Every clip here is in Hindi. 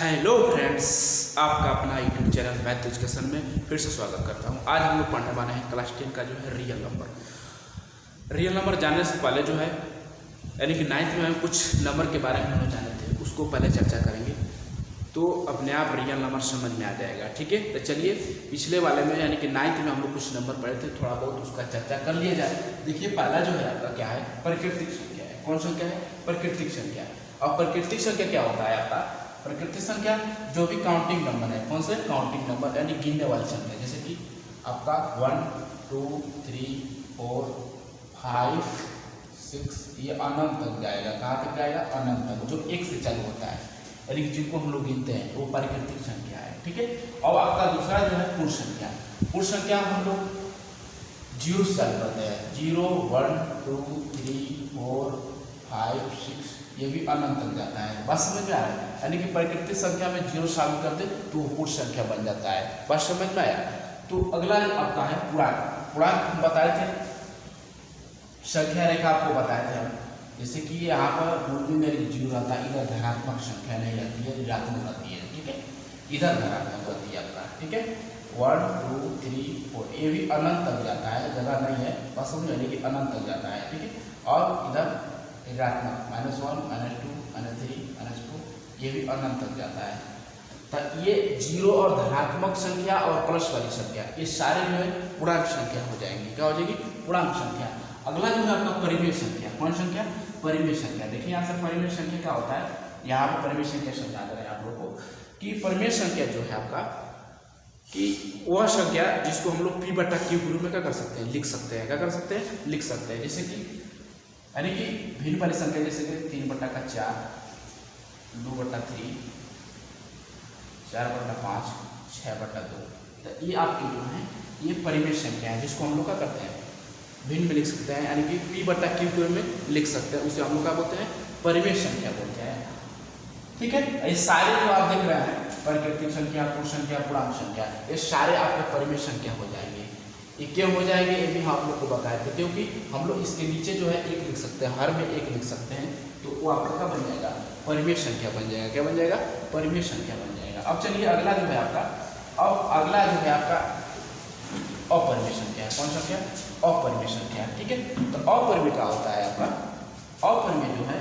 हेलो फ्रेंड्स, आपका अपना यूट्यूब चैनल मैथ एजुकेशन में फिर से स्वागत करता हूं। आज हम लोग पढ़ने वाले हैं क्लास 10 का जो है रियल नंबर। रियल नंबर जानने से पहले जो है यानी कि 9th में हम कुछ नंबर के बारे में हम जाने थे, उसको पहले चर्चा करेंगे तो अपने आप रियल नंबर समझ में आ जाएगा। ठीक है, तो चलिए पिछले वाले में यानी कि 9th में हम लोग कुछ नंबर पढ़े थे, थोड़ा बहुत उसका चर्चा कर लिया जाए। देखिए पहला जो है आपका क्या है, प्राकृतिक संख्या है। कौन संख्या है? प्राकृतिक संख्या। और प्राकृतिक संख्या क्या होता है आपका? प्राकृतिक संख्या जो भी काउंटिंग नंबर है। कौन से? काउंटिंग नंबर यानी गिनने वाली संख्या, जैसे कि आपका 1 2 3 4 5 6 ये अनंत तक जाएगा। कहाँ तक जाएगा? अनंत तक, जो 1 से चालू होता है यानी जिनको हम लोग गिनते हैं वो प्राकृतिक संख्या है। ठीक है, और आपका दूसरा जो है पूर्ण संख्या। पूर्ण संख्या हम लोग 0 से चालू करते हैं। 0 1 2 3 4 5 6 ये भी अनंत तक जाता है। बात समझ में आ रहा है? यानी कि प्राकृतिक संख्या में 0 शामिल करते तो वो पूर्ण संख्या बन जाता है। बात समझ में आया? तो अगला आपका है पूर्णांक। पूर्णांक हम बताए थे, संख्या रेखा आपको बताए थे हम, जैसे कि यहाँ पर मूल में 0 रहता है, इधर धनात्मक संख्या नहीं रहती है, ऋणात्मक रहती है। ठीक है, इधर धनात्मक होती है आपका। ठीक है, 1 2 3 4 ये भी अनंत तक जाता है, जगह नहीं है बस समझ में, कि अनंत तक जाता है। ठीक है, और इधर ऋणात्मक -1 -2 -3 -4 ये भी अनंत तक जाता है। तो ये 0 और धनात्मक संख्या और प्लस वाली संख्या ये सारे जो है पूर्णांक संख्या हो जाएंगी। क्या हो जाएगी? पूर्णांक संख्या। अगला जो है आपका परिमेय संख्या। कौन संख्या? परिमेय संख्या। देखिए यहाँ से परिमेय संख्या क्या होता है, यहाँ पर परिमेय संख्या समझा दे रहे हैं आप लोग को कि परिमेय संख्या जो है आपका कि वह संख्या जिसको हम लोग P/Q के रूप में क्या कर सकते हैं? लिख सकते हैं। क्या कर सकते हैं? लिख सकते हैं। जैसे कि यानी कि भिन्न वाली संख्या, जैसे कि 3/4 2/3 4/5 6/2, तो ये आपकी जो है ये परिमेय संख्या है, जिसको हम लोग क्या करते हैं? भिन्न में लिख सकते हैं, यानी कि P/Q में लिख सकते हैं। उसे हम लोग क्या बोलते हैं? परिमेय संख्या बोलते हैं। ठीक है, ये सारे जो आप देख रहे हैं प्राकृतिक संख्या, पूर्ण संख्या, पूर्णांक संख्या, ये सारे आपके परिमेय संख्या हो जाएंगे। ये क्यों हो जाएंगे ये भी हम लोग को बताए थे, क्योंकि हम लोग इसके नीचे जो है 1 लिख सकते हैं, हर में 1 लिख सकते हैं, तो वो आपका क्या बन जाएगा? परिमेय संख्या बन जाएगा। क्या बन जाएगा? परिमेय संख्या बन जाएगा। अब चलिए अगला जो है आपका, अब अगला जो है आपका अपरिमेय संख्या है। कौन संख्या? अपरिमेय संख्या। ठीक है, तो अपरिमेय क्या होता है आपका? अपरिमेय जो है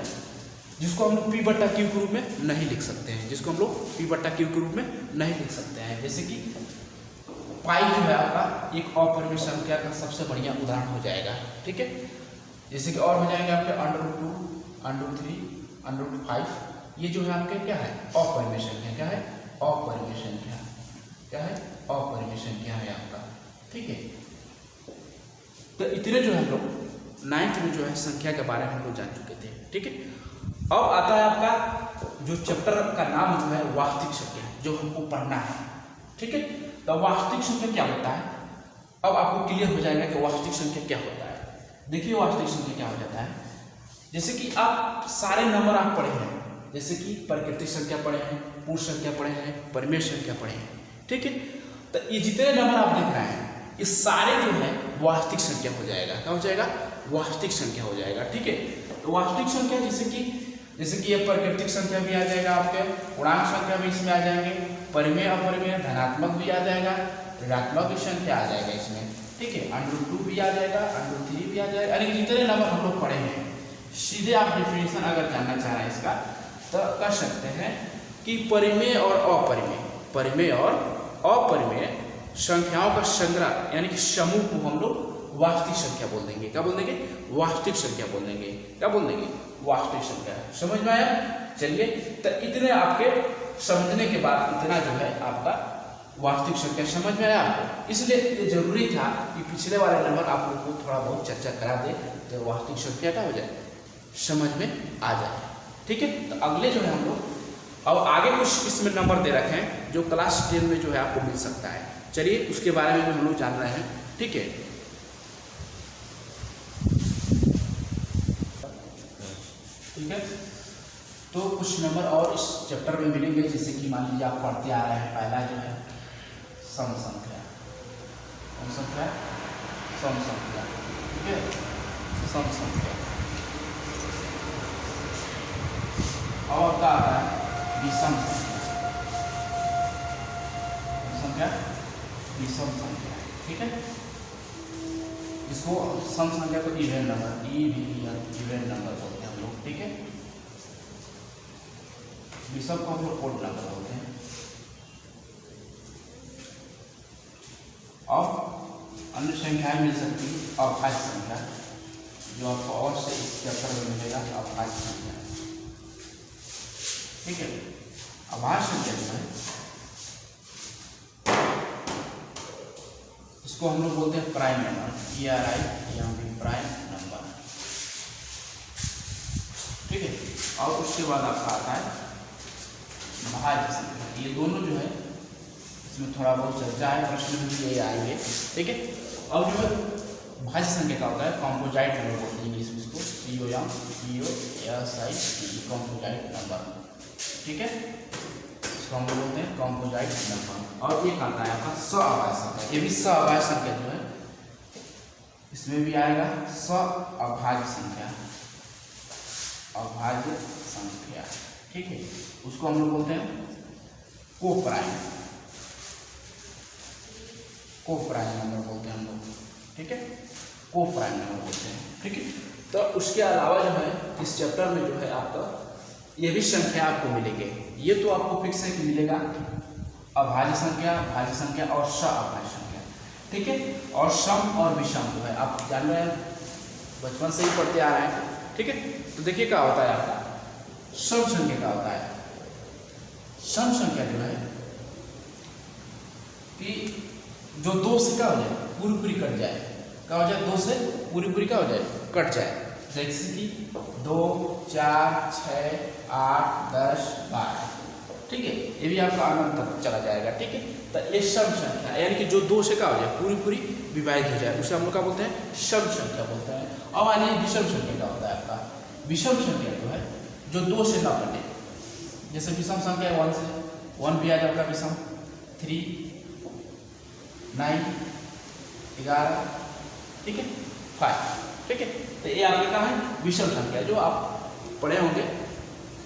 जिसको हम लोग P/Q के रूप में नहीं लिख सकते हैं, जिसको हम लोग P/Q के रूप में नहीं लिख सकते हैं। जैसे कि पाई जो है आपका एक अपरिमेय संख्या का सबसे बढ़िया उदाहरण हो जाएगा। ठीक है, जैसे कि और हो जाएंगे आपके √2 √3 √5 ये जो है आपके क्या है? अपरिमेय संख्या। क्या है? अपरिमेय संख्या। क्या है? अपरिमेय संख्या है आपका। ठीक है, तो इतने जो है हम लोग 9th में जो है संख्या के बारे में हम लोग जान चुके थे। ठीक है, अब आता है आपका जो चैप्टर का नाम जो है वास्तविक संख्या, जो हमको पढ़ना है। ठीक है, तो वास्तविक संख्या क्या होता है अब आपको क्लियर हो जाएगा कि वास्तविक संख्या क्या होता है। देखिए वास्तविक संख्या क्या हो जाता है, जैसे कि आप सारे नंबर आप पढ़े हैं, जैसे कि प्राकृतिक संख्या पढ़े हैं, पूर्ण संख्या पढ़े हैं, परिमेय संख्या पढ़े हैं। ठीक है, तो ये जितने नंबर आप देख रहे हैं ये सारे जो है वास्तविक संख्या हो जाएगा। क्या हो जाएगा? वास्तविक संख्या हो जाएगा। ठीक है, तो वास्तविक संख्या जैसे कि ये प्राकृतिक संख्या भी आ जाएगा, आपके पूर्णांक संख्या भी इसमें आ जाएंगे, परिमेय अपरिमेय धनात्मक भी आ जाएगा, ऋणात्मक भी संख्या आ जाएगा इसमें। ठीक है, √2 भी आ जाएगा, √3 भी आ जाएगा, यानी जितने नंबर हम लोग पढ़े हैं सीधे आप डिफिनेशन अगर जानना चाह रहे हैं इसका तो कर सकते हैं कि परिमेय और अपरिमेय, परिमेय और अपरिमेय संख्याओं का संग्रह यानी कि समूह को हम लोग वास्तविक संख्या बोल देंगे। क्या बोल देंगे? वास्तविक संख्या बोल देंगे। क्या बोल देंगे? वास्तविक संख्या। समझ में आया? चलिए, तो इतने आपके समझने के बाद इतना जो है आपका वास्तविक संख्या समझ में आया आपको। इसलिए ये जरूरी था कि पिछले वाले नंबर आप लोग को थोड़ा बहुत चर्चा करा दे, तो वास्तविक संख्या क्या हो जाए? समझ में आ जाए। ठीक है, तो अगले जो है हम लोग अब आगे कुछ इसमें नंबर दे रखे हैं जो क्लास 10 में जो है आपको मिल सकता है। चलिए उसके बारे में भी हम लोग जान रहे हैं। ठीक है, ठीक है, तो कुछ नंबर और इस चैप्टर में मिलेंगे, जैसे कि मान लीजिए आप पढ़ते आ रहे हैं। पहला जो है सम संख्या। कौन संख्या? सम संख्या। ठीक है, सम संख्या। और क्या आता है? विषम संख्या। विषम संख्या, ठीक है। इसको सम संख्या को इवेन नंबर, इवेन नंबर बोलते हैं हम लोग, ठीक है। विषम को हम लोग ओड नंबर बोलते हैं। और अन्य संख्याएं मिल सकती है, अभाज्य संख्या जो आपको और से इस चैप्टर में मिलेगा, अभाज्य संख्या, ठीक है। अभाज्य संख्या जो है इसको हम लोग बोलते हैं प्राइम नंबर, PRI, यहाँ पे प्राइम नंबर, ठीक है। और उसके बाद आपका आता है भाज्य संख्या। ये दोनों जो है इसमें थोड़ा बहुत चर्चा है, प्रश्न भी ये आएंगे, ठीक है। अब जो है भाज्य संख्या का होता है कॉम्पोजाइट नंबर बोलते हैं इंग्लिश में इसको, COMPOSITE, कॉम्पोजाइट नंबर, ठीक है। इसको हम बोलते हैं कॉम्पोजाइट नंबर। और एक आता है आपका सअभाज्य संख्या। ये भी सअभाज्य संख्या जो है इसमें भी आएगा सअभाज्य संख्या, अभाज्य संख्या, ठीक है। उसको हम लोग बोलते हैं कोप्राइम नंबर बोलते हैं हम लोग, ठीक है। कोप्राइम नंबर बोलते हैं, ठीक है। तो उसके अलावा जो है इस चैप्टर में जो है आपका ये भी संख्या आपको मिलेंगे। ये तो आपको फिक्स है कि मिलेगा अभाज्य संख्या, भाज्य संख्या और सअभाज्य संख्या, ठीक है। और सम और विषम जो है आप जान रहे हैं, बचपन से ही पढ़ते आ रहे हैं, ठीक है। तो देखिए क्या होता है आपका सम संख्या क्या होता है। सम संख्या जो है कि जो दो से क्या हो जाए पूरी पूरी कट जाए, क्या हो जाए, दो से पूरी पूरी क्या हो जाए कट जाए। जैसे कि 2, 4, 6, 8, 10, 12, ठीक है। ये भी आपका अनंत तक चला जाएगा, ठीक है। तो ये सम संख्या यानी कि जो दो से क्या हो जाए पूरी पूरी विभाजित हो जाए, उसे हम लोग क्या बोलते हैं सम संख्या बोलते हैं। अब आइए विषम संख्या क्या होता है आपका। विषम संख्या जो है जो दो से ना कटे, जैसे विषम संख्या 1 से 1 भी आ जाएगा विषम, 3, 9, 11, ठीक है, 5, ठीक है। तो ये आपके क्या है विषम संख्या, जो आप पढ़े होंगे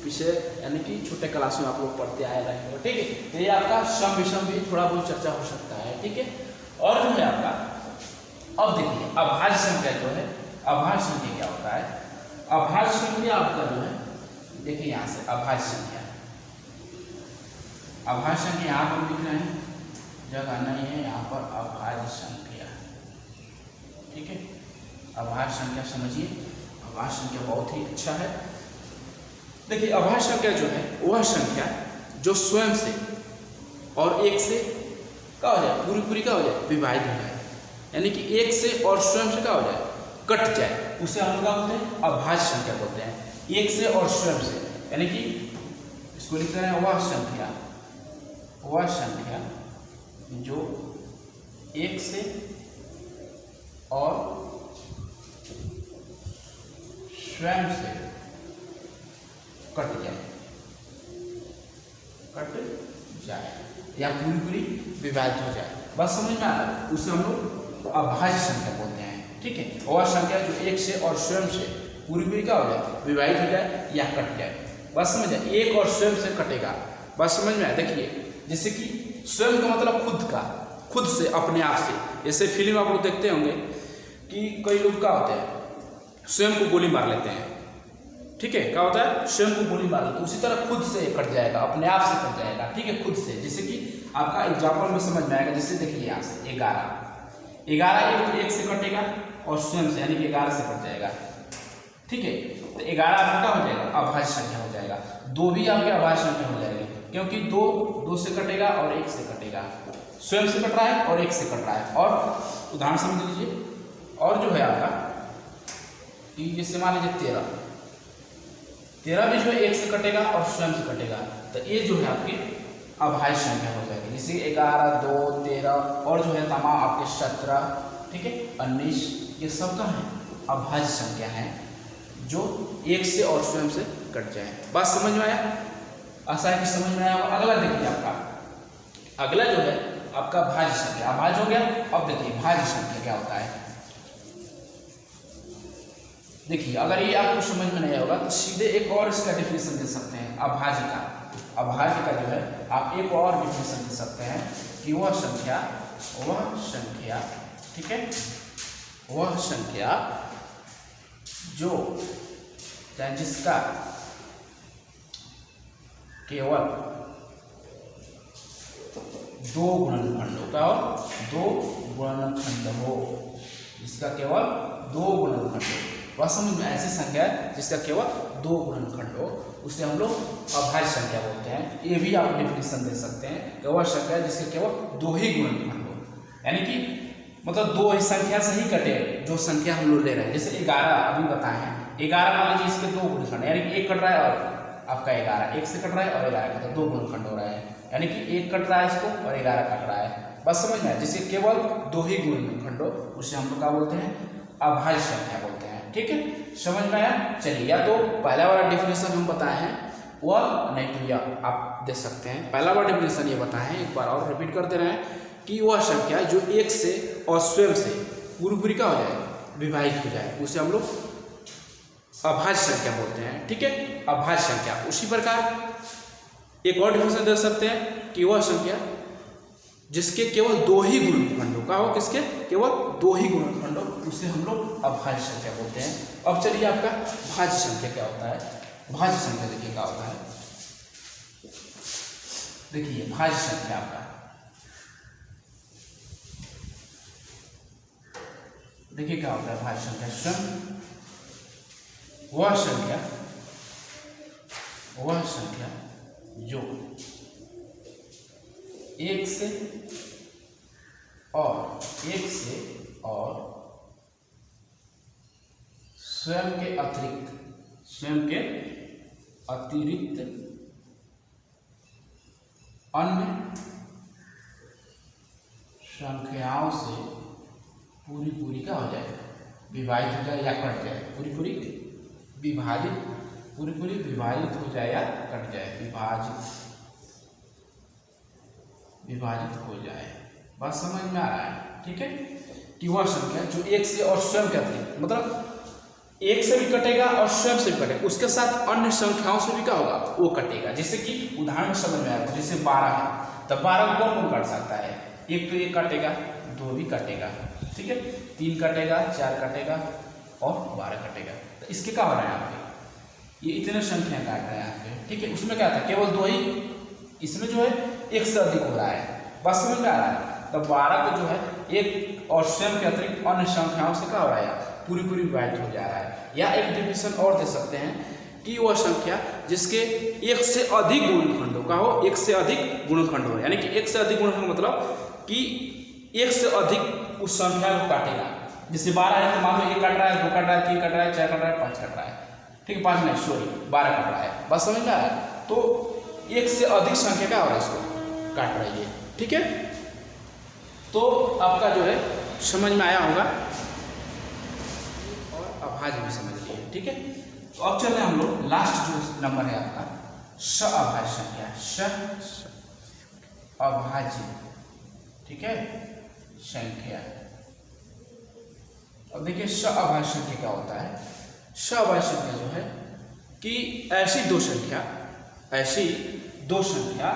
पीछे, यानी कि छोटे क्लास में आप लोग पढ़ते आए रहे हैं, ठीक है। तो ये आपका सम विषम भी थोड़ा बहुत चर्चा हो सकता है, ठीक है। और जो है आपका अब देखिए अभाज्य संख्या जो है, अभाज्य संख्या क्या होता है। अभाज्य संख्या आपका जो है देखिए यहाँ से अभाज्य संख्या, अभाज्य संख्या यहाँ पर लिख रहे हैं, जगह नहीं है यहाँ पर, अभाज्य संख्या, ठीक है। अभाज्य संख्या समझिए, अभाज्य संख्या बहुत ही अच्छा है। देखिए अभाज्य संख्या जो है वह संख्या जो स्वयं से और एक से क्या हो जाए पूरी पूरी क्या हो जाए विभाजित हो जाए, यानी कि एक से और स्वयं से क्या हो जाए कट जाए, उसे हम क्या बोलते हैं अभाज्य संख्या बोलते हैं। एक से और स्वयं से, यानी कि इसको लिख रहे हैं वह संख्या जो एक से और स्वयं से कट जाए या पूरी पूरी विभाजित हो जाए, बस समझ में आ रहा है, उसे हम लोग अभाज्य संख्या बोलते हैं, ठीक है। वह संख्या जो एक से और स्वयं से पूरी पूरी क्या हो जाए विभाजित हो जाए या कट जाए, बस समझ आए। एक और स्वयं से कटेगा, बस समझ में आया। देखिए जैसे कि स्वयं का मतलब खुद से अपने आप से, जैसे फिल्म आप लोग देखते होंगे कि कई लोग क्या होते हैं स्वयं को गोली मार लेते हैं, ठीक है। क्या होता है स्वयं को गोली मार लेते हैं, उसी तरह खुद से कट जाएगा, अपने आप से कट जाएगा, ठीक है, खुद से। जैसे कि आपका एग्जाम्पल में समझ में आएगा, जैसे देखिए यहाँ से 11 एक से कटेगा और स्वयं से यानी कि 11 से कट जाएगा, ठीक है। तो 11 आपका क्या हो जाएगा अभाज्य संख्या हो जाएगा। 2 भी आपके अभाज्य संख्या हो जाएगी, क्योंकि 2 से कटेगा और 1 से कटेगा, स्वयं से कट रहा है और 1 से कट रहा है। और उदाहरण समझ लीजिए, और जो है आपका जैसे मान लीजिए 13 भी जो है 1 से कटेगा और स्वयं से कटेगा, तो ये जो है आपकी अभाज्य संख्या हो जाएगी। जैसे 11, 2, 13 और जो है तमाम आपके 17, ठीक है, 19, ये सब का है अभाज्य संख्या है जो 1 से और स्वयं से कट जाए। बात समझ में आया, आशा है कि समझ में आया। अगला देखिए आपका, अगला जो है आपका भाज्य संख्या, अभाज्य हो गया। अब देखिए भाज्य संख्या क्या होता है। देखिए अगर ये आपको समझ में नहीं होगा तो सीधे एक और इसका डिफिनेशन दे सकते हैं अभाज्य का। अभाज्य का जो है आप एक और डिफिनेशन दे सकते हैं कि वह संख्या वह संख्या, ठीक है, वह संख्या जो चाहे जिसका केवल 2 गुणनखंड हो, क्या हो, 2 गुणनखंड हो, जिसका केवल 2 गुणनखंड हो। वह समझ में ऐसी संख्या है जिसका केवल 2 गुणनखंड हो, उसे हम लोग अभाज्य संख्या बोलते हैं। ये भी आप डेफिनेशन दे सकते हैं कि वह संख्या है जिसके केवल 2 ही गुणनखंड हो, यानी कि मतलब 2 ही संख्या से ही कटे जो संख्या हम लोग ले रहे हैं। जैसे 11 अभी बताए हैं, 11 मान लीजिए इसके 2 गुणनखंड, यानी कि 1 कट रहा है और आपका 11, 1 से कट रहा है और 11 का 2 गुणनखंड हो रहा है, यानी कि 1 कट रहा है इसको और 11 कट रहा है। बस समझ में, जिसके केवल 2 ही गुणनखंड हो उसे हम लोग क्या बोलते हैं, अभाज्य संख्या बोलते हैं। ठीक है, समझ में आया। चलिए, या तो पहला वाला डेफिनेशन हम बताए हैं वह, नहीं तो यह आप देख सकते हैं। पहला वाला डेफिनेशन ये बताए हैं, एक बार और रिपीट करते रहें कि वह संख्या जो 1 से और स्वयं से पूरी का हो जाए, विभाजित हो जाए, उसे हम लोग अभाज्य संख्या बोलते हैं। ठीक है, अभाज्य संख्या। उसी प्रकार एक और डेफिनेशन दे सकते हैं कि वह संख्या जिसके केवल 2 ही गुणनखंड हो, का हो, किसके केवल 2 ही गुणनखंड हो, उसे हम लोग अभाज्य संख्या बोलते हैं। अब चलिए, आपका भाज्य संख्या क्या होता है। भाज्य संख्या देखिए क्या होता है, देखिए भाज्य संख्या आपका, देखिए क्या होता है भाज्य संख्या। स्वयं वह संख्या जो 1 से और स्वयं के अतिरिक्त अन्य संख्याओं से पूरी का हो जाए, विभाजित हो जाए या कट जाए, पूरी विभाजित हो जाए या कट जाए, विभाजित हो जाए। बात समझ में आ रहा है। ठीक है, कि वह संख्या जो 1 से और स्वयं के अतिरिक्त, मतलब 1 से भी कटेगा और स्वयं से भी कटेगा, उसके साथ अन्य संख्याओं से भी क्या होगा, वो कटेगा। जैसे कि उदाहरण में समझ में आया, जैसे 12 है, तो 12 को कौन कट सकता है, 1 तो 1 कटेगा, 2 भी कटेगा, ठीक है, 3 कटेगा, 4 कटेगा और 12 कटेगा। तो इसके क्या हो रहा है आपके, ये इतने संख्या काट रहे हैं आपके। ठीक है, उसमें क्या था, केवल 2 ही, इसमें जो है 1 से अधिक हो रहा है। बस समझ में आ रहा है। तो 12 को जो है 1 और स्वयं के अतिरिक्त अन्य संख्याओं से क्या हो रहा है, पूरी विभाजित हो जा रहा है। या एक डेफिनेशन और दे सकते हैं कि वह संख्या जिसके 1 से अधिक गुणनखंड हो, का हो, 1 से अधिक गुणनखंड हो, यानी कि 1 से अधिक गुणनखंड मतलब कि 1 से अधिक उस संख्या को काटेगा। जैसे 12 है तो मान लो 1 कट रहा है, 2 कट रहा है, 3 कट रहा है, 4 कट रहा है, 5 कट रहा है। ठीक है, 5 नहीं, सॉरी 12 कट रहा है। बस समझ में आ रहा है। तो 1 से अधिक संख्या क्या हो रहा है, इसको काट रही है। ठीक है, तो आपका जो है समझ में आया होगा और अभाज्य भी समझ लिए। ठीक है, तो अब चलते हैं हम लोग लास्ट जो नंबर है आपका अभाज्य संख्या, अभाज्य, ठीक है, संख्या। अब देखिए अभाज्य संख्या क्या होता है। अभाज्य संख्या जो है कि ऐसी दो संख्या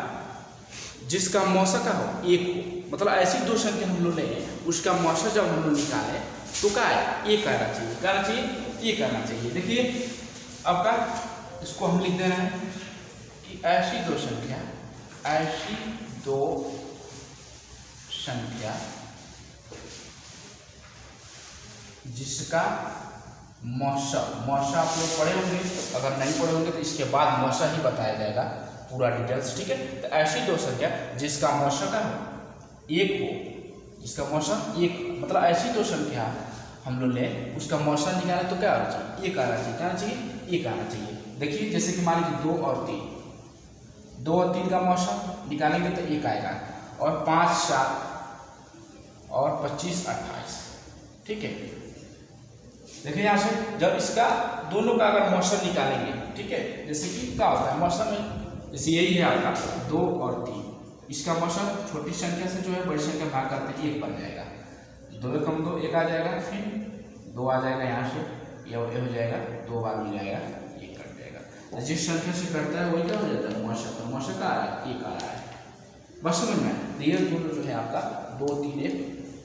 जिसका मौसा का हो 1 हो, मतलब ऐसी 2 संख्या हम लोग लें, उसका मौसा जब हम लोग निकालें तो क्या है, 1 आना चाहिए, क्या आना चाहिए, 1 आना चाहिए। देखिए आपका इसको हम लिख दे रहे हैं कि ऐसी दो संख्या जिसका मौसा आप लोग पढ़े होंगे, अगर नहीं पढ़े होंगे तो इसके बाद मौसा ही बताया जाएगा पूरा डिटेल्स। ठीक है, तो ऐसी 2 संख्या जिसका मौसा का 1 हो, जिसका मौसा 1, मतलब ऐसी 2 संख्या हम लोग लें, उसका मौसा निकालें तो क्या आना चाहिए, 1 आना चाहिए, क्या आना चाहिए, 1 आना चाहिए। देखिए जैसे कि मान लीजिए 2 और 3 का मौसा निकालेंगे तो 1 आएगा, और 5, 7 और 25, 28। ठीक है, देखिए यहाँ से जब इसका दोनों का अगर मौसा निकालेंगे, ठीक है, जैसे कि क्या होता है मौसा में, जैसे यही है आपका 2 और 3, इसका मौसम छोटी संख्या से जो है बड़ी संख्या भाग करते हैं 1 बन जाएगा, 2 कम 2 1 आ जाएगा, फिर 2 आ जाएगा, यहाँ से ये हो जाएगा, 2 बार मिल जाएगा, 1 कट जाएगा। तो जिस संख्या से कटता है वही क्या हो जाता है मौसा, तो मौसा का 1 आ रहा है। बस समझ में, तो ये दोनों जो है आपका 2 3 1,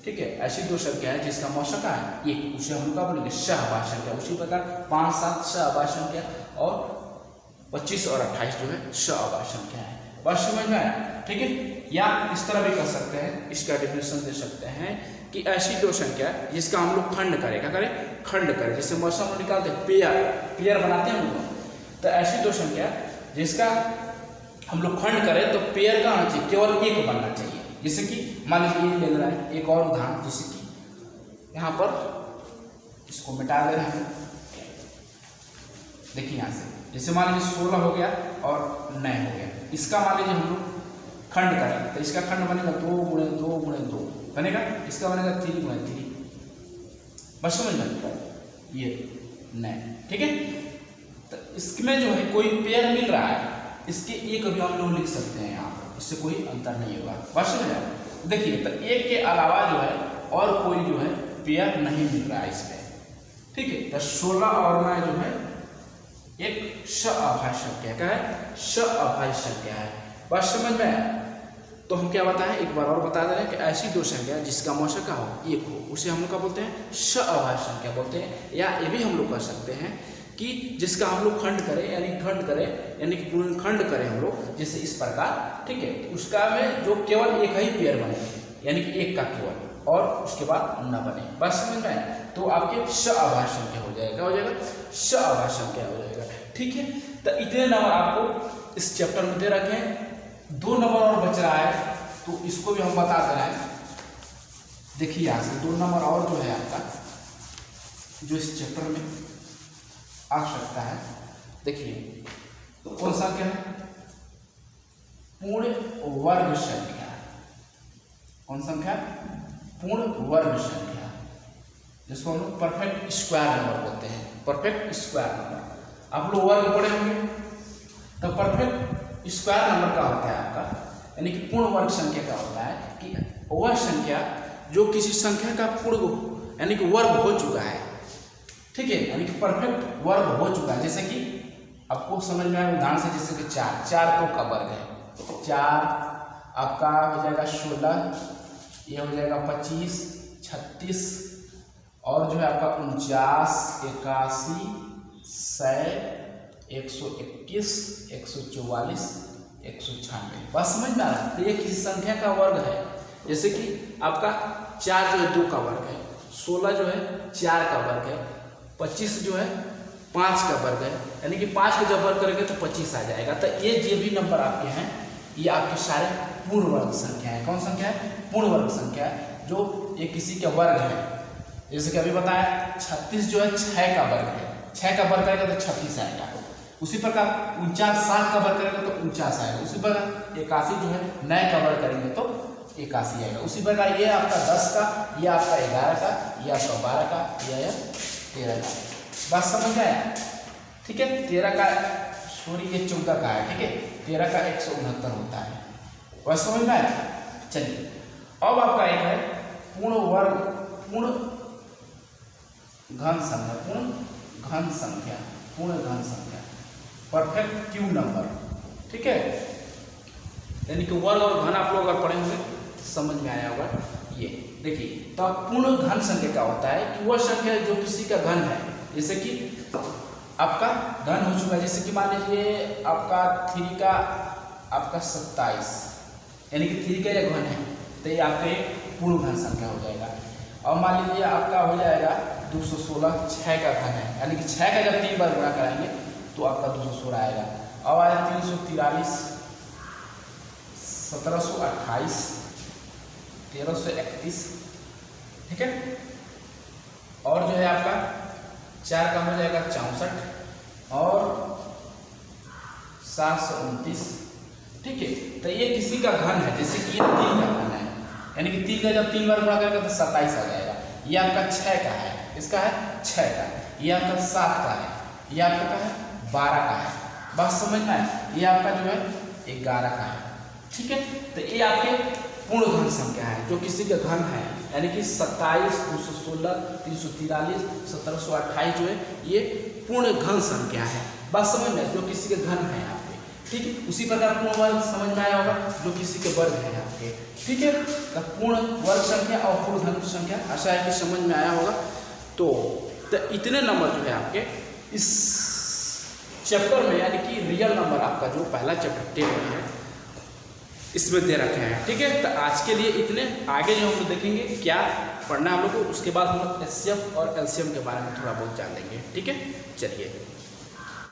ठीक है। ऐसी दो संख्या है जिसका मौशका है एक, उसे हम लोग क्या बोलेंगे सहअभाज्य संख्या। उसी प्रकार 5 7 सहअभाज्य संख्या और 25 और 28 जो है सहअभाज्य संख्या है। बात समझ में आया, ठीक है। या इस तरह भी कर सकते हैं, इसका डेफिनेशन दे सकते हैं कि ऐसी दो संख्या जिसका हम लोग खंड करें, क्या करें, खंड करें। जैसे मौसम में निकालते हैं पेयर बनाते हैं हम लोग, तो ऐसी दो संख्या जिसका हम लोग खंड करें तो पेयर का होना चाहिए, केवल एक बनना चाहिए। जैसे कि मान लीजिए ये ले रहा है एक और उदाहरण, जैसे कि यहाँ पर इसको मिटा दे रहे हैं, देखिए यहाँ से, जैसे मान लीजिए 16 हो गया और 9 हो गया। इसका मान लीजिए हम लोग खंड करें तो इसका खंड बनेगा 2 गुणे 2 गुणे 2 बनेगा, इसका बनेगा 3 गुणे 3। बस समझ में ये 9, ठीक है। तो इसमें जो है कोई पेयर मिल रहा है, इसके एक भी हम लोग लिख सकते हैं यहाँ पर, इससे कोई अंतर नहीं होगा। बस समझ में देखिए, तो एक के अलावा जो है और कोई जो है पेयर नहीं मिल रहा है इसमें, ठीक है। तो 16 और 9 जो है एक सहअभाज्य संख्या का है, सहअभाज्य संख्या है। बात समझ में आया। तो हम क्या बताएं, एक बार और बता दे रहे हैं कि ऐसी दो संख्या जिसका मौशका हो एक हो, उसे हम लोग क्या बोलते हैं, सहअभाज्य संख्या बोलते हैं। या ये भी हम लोग कर सकते हैं कि जिसका हम लोग खंड करें यानी कि पूर्णखंड करें हम लोग, जैसे इस प्रकार, ठीक है। उसका में जो केवल एक ही पेयर बने, यानी कि एक का केवल, और उसके बाद न बने। बात समझ में आए, तो आपके सहअभाज्य संख्या हो जाएगा, सहअभाज्य संख्या हो जाएगा, ठीक है। तो इतने नंबर आपको इस चैप्टर में दे रखे हैं। 2 नंबर और बच रहा है, तो इसको भी हम बता दे रहे हैं। देखिए यहाँ से 2 नंबर और जो है आपका, जो इस चैप्टर में आ सकता है, देखिए तो कौन सा क्या है, पूर्ण वर्ग संख्या। कौन संख्या, पूर्ण वर्ग संख्या, जिसको हम लोग परफेक्ट स्क्वायर नंबर बोलते हैं, परफेक्ट स्क्वायर नंबर। आप लोग वर्ग पढ़े होंगे, तो परफेक्ट स्क्वायर नंबर का होता है आपका, यानी कि पूर्ण वर्ग संख्या का होता है कि वह संख्या जो किसी संख्या का पूर्ण यानी कि वर्ग हो चुका है, ठीक है, यानी कि परफेक्ट वर्ग हो चुका है। जैसे कि आपको समझ में आया उदाहरण से, जैसे कि 4 तो का वर्ग है, 4 आपका हो जाएगा 16, ये हो जाएगा 25 36, और जो है आपका 49 81 100 121 144 196। बस समझ में आ रहा है। तो ये किसी संख्या का वर्ग है, जैसे कि आपका 4 जो है 2 का वर्ग है, 16 जो है 4 का वर्ग है, 25 जो है 5 का वर्ग है, यानी कि 5 का जब वर्ग करेंगे तो 25 आ जाएगा। तो ये जो भी नंबर आपके हैं, ये आपके सारे पूर्ण वर्ग संख्या है। कौन संख्या है, पूर्ण वर्ग संख्या है, जो ये किसी का वर्ग है। जैसे कि अभी बताया 36 जो है 6 का वर्ग है, 6 का वर्ग करेगा तो 36 आएगा। उसी प्रकार 49 7 का वर्ग करेगा तो 49 आएगा। उसी प्रकार 81 जो है 9 का वर्ग करेंगे तो 81 आएगा। उसी प्रकार ये आपका 10 का, ये आपका 11 का, ये आपका 12 का, ये 13 का। बात समझ में आया, ठीक है। 13 का सॉरी ये 14 का है, ठीक है। 13 का 169 होता है। बात समझ में आया। चलिए अब आपका एक है पूर्ण वर्ग, पूर्ण घन संख्या, पूर्ण घन संख्या, परफेक्ट क्यूब नंबर, ठीक है। यानी कि वर्ग और घन आप लोग अगर पढ़े होंगे समझ में आया होगा। ये देखिए, तो पूर्ण घन संख्या क्या होता है कि वह संख्या जो किसी का घन है, जैसे कि आपका घन हो चुका है, जैसे कि मान लीजिए आपका 3 का आपका 27, यानी कि 3 का यह घन है, तो ये आपके पूर्ण घन संख्या हो जाएगा। और मान लीजिए आपका हो जाएगा 216, 6 का घन है, यानी कि 6 का जब 3 बार गुणा कराएंगे तो आपका 216 आएगा। अब आया 343, 1728, 1331, ठीक है। और जो है आपका 4 का हो जाएगा 64 और 729, ठीक है। तो ये किसी का घन है, जैसे कि ये 3 का घन है, यानी कि 3 का जब 3 बार गुणा करेगा तो 27 आ जाएगा। ये आपका 6 का है, इसका है 6 का, ये आपका 7 का है, ये आपका का है 12 का है। बात समझ में आए। ये आपका जो है 11 का है, ठीक है। तो ये आपके पूर्ण घन संख्या है, जो किसी का घन है, यानी कि 27 216 343 1728 जो है ये पूर्ण घन संख्या है। बात समझ में, जो किसी के घन है आपके, ठीक है। उसी प्रकार पूर्ण वर्ग समझ में आया होगा, जो किसी के वर्ग हैं आपके, ठीक है। तो पूर्ण वर्ग संख्या और पूर्ण धन संख्या, आशा है कि समझ में आया होगा। तो इतने नंबर जो है आपके इस चैप्टर में, यानी कि रियल नंबर आपका जो पहला चैप्टर 10 में है इसमें दे रखे हैं, ठीक है। तो आज के लिए इतने, आगे जो हम लोग देखेंगे क्या पढ़ना हम लोग को, उसके बाद हम लोग एचसीएफ और एलसीएम के बारे में थोड़ा बहुत जान लेंगे, ठीक है। चलिए।